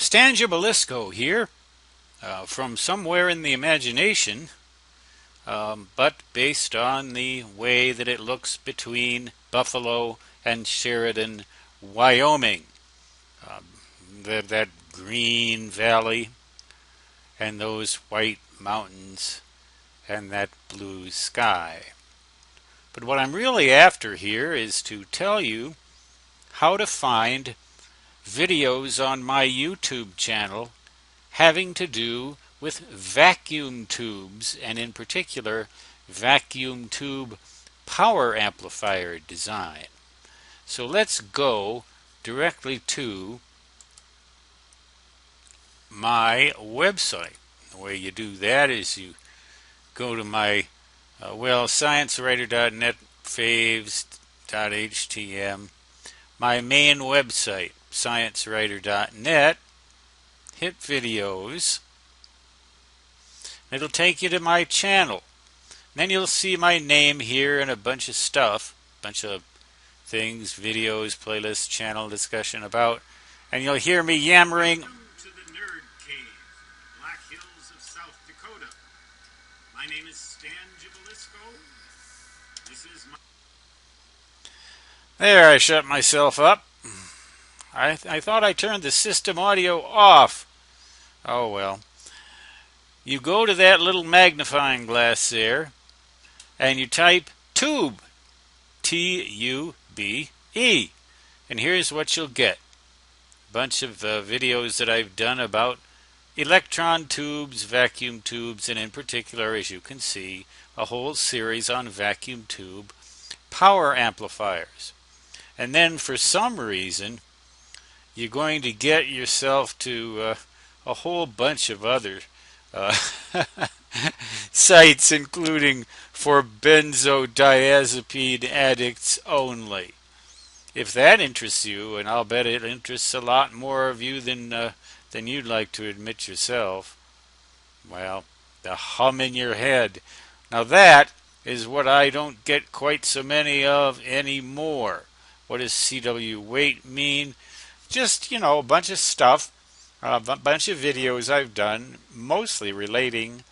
Stan Gibilisco here, from somewhere in the imagination, but based on the way that it looks between Buffalo and Sheridan, Wyoming. That green valley and those white mountains and that blue sky. But what I'm really after here is to tell you how to find videos on my YouTube channel having to do with vacuum tubes, and in particular vacuum tube power amplifier design. So let's go directly to my website. The way you do that is you go to my sciencewriter.net faves.htm, my main website, sciencewriter.net, hit videos. It'll take you to my channel. Then you'll see my name here and a bunch of stuff, bunch of things, videos, playlists, channel discussion about, and you'll hear me yammering. Welcome to the Nerd Cave, Black Hills of South Dakota. My name is Stan Gibilisco. This is my... There, I shut myself up. I thought I turned the system audio off. Oh well. You go to that little magnifying glass there, and you type tube, T-U-B-E, and here's what you'll get. A bunch of videos that I've done about electron tubes, vacuum tubes, and in particular, as you can see, a whole series on vacuum tube power amplifiers. And then for some reason, you're going to get yourself to a whole bunch of other sites, including for benzodiazepine addicts only. If that interests you, and I'll bet it interests a lot more of you than you'd like to admit yourself, well, the hum in your head. Now that is what I don't get quite so many of anymore. What does CW weight mean? Just, a bunch of stuff, a bunch of videos I've done, mostly relating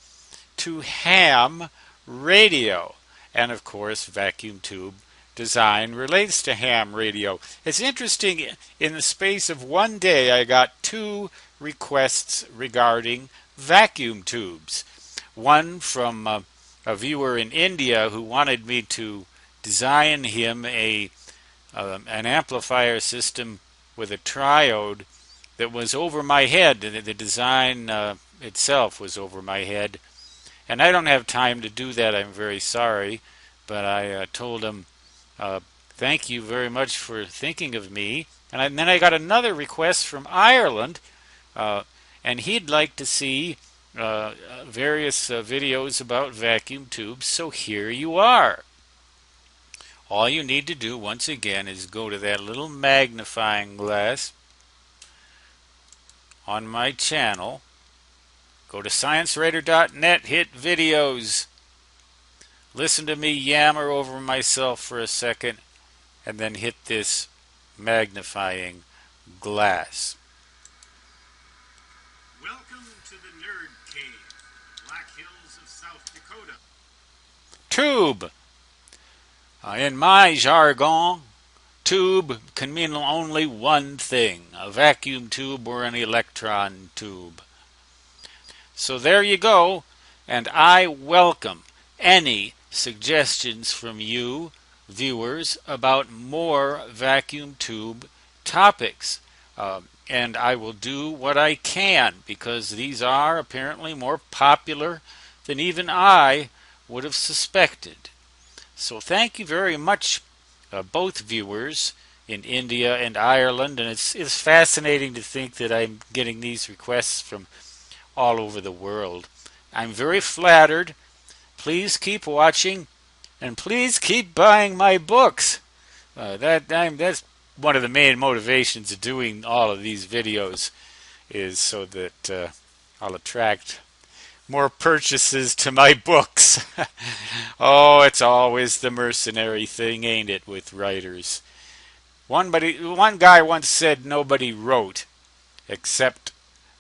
to ham radio. And of course, vacuum tube design relates to ham radio. It's interesting, in the space of one day, I got 2 requests regarding vacuum tubes. One from a viewer in India who wanted me to design him an amplifier system with a triode that was over my head. The design itself was over my head. And I don't have time to do that, I'm very sorry. But I told him, thank you very much for thinking of me. And then I got another request from Ireland, and he'd like to see various videos about vacuum tubes. So here you are. All you need to do, once again, is go to that little magnifying glass on my channel. Go to sciencewriter.net, hit videos. Listen to me yammer over myself for a second, and then hit this magnifying glass. Welcome to the Nerd Cave, Black Hills of South Dakota. Tube. In my jargon, tube can mean only one thing, a vacuum tube or an electron tube. So there you go, and I welcome any suggestions from you, viewers, about more vacuum tube topics. And I will do what I can, because these are apparently more popular than even I would have suspected. So thank you very much, both viewers in India and Ireland, and it's fascinating to think that I'm getting these requests from all over the world. I'm very flattered. Please keep watching, and please keep buying my books. That's one of the main motivations of doing all of these videos, is so that I'll attract more purchases to my books. Oh, it's always the mercenary thing, ain't it, with writers? One guy once said nobody wrote except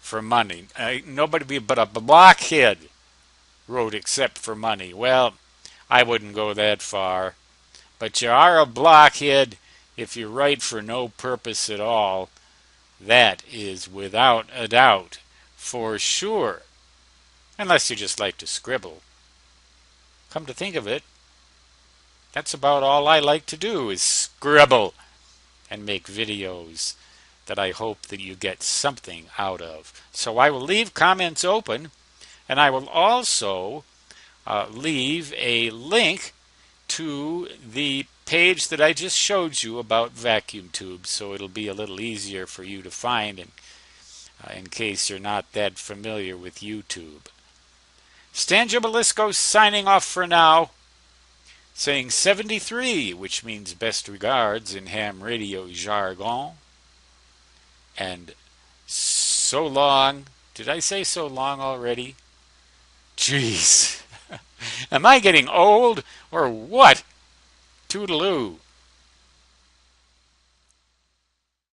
for money. Nobody but a blockhead wrote except for money. Well, I wouldn't go that far. But you are a blockhead if you write for no purpose at all. That is without a doubt, for sure. Unless you just like to scribble. Come to think of it, that's about all I like to do is scribble and make videos that I hope that you get something out of. So I will leave comments open, and I will also leave a link to the page that I just showed you about vacuum tubes, so it'll be a little easier for you to find in case you're not that familiar with YouTube. Stan Gibilisco signing off for now, saying 73, which means best regards in ham radio jargon, and so long. Did I say so long already? Jeez. Am I getting old or what? Toodaloo.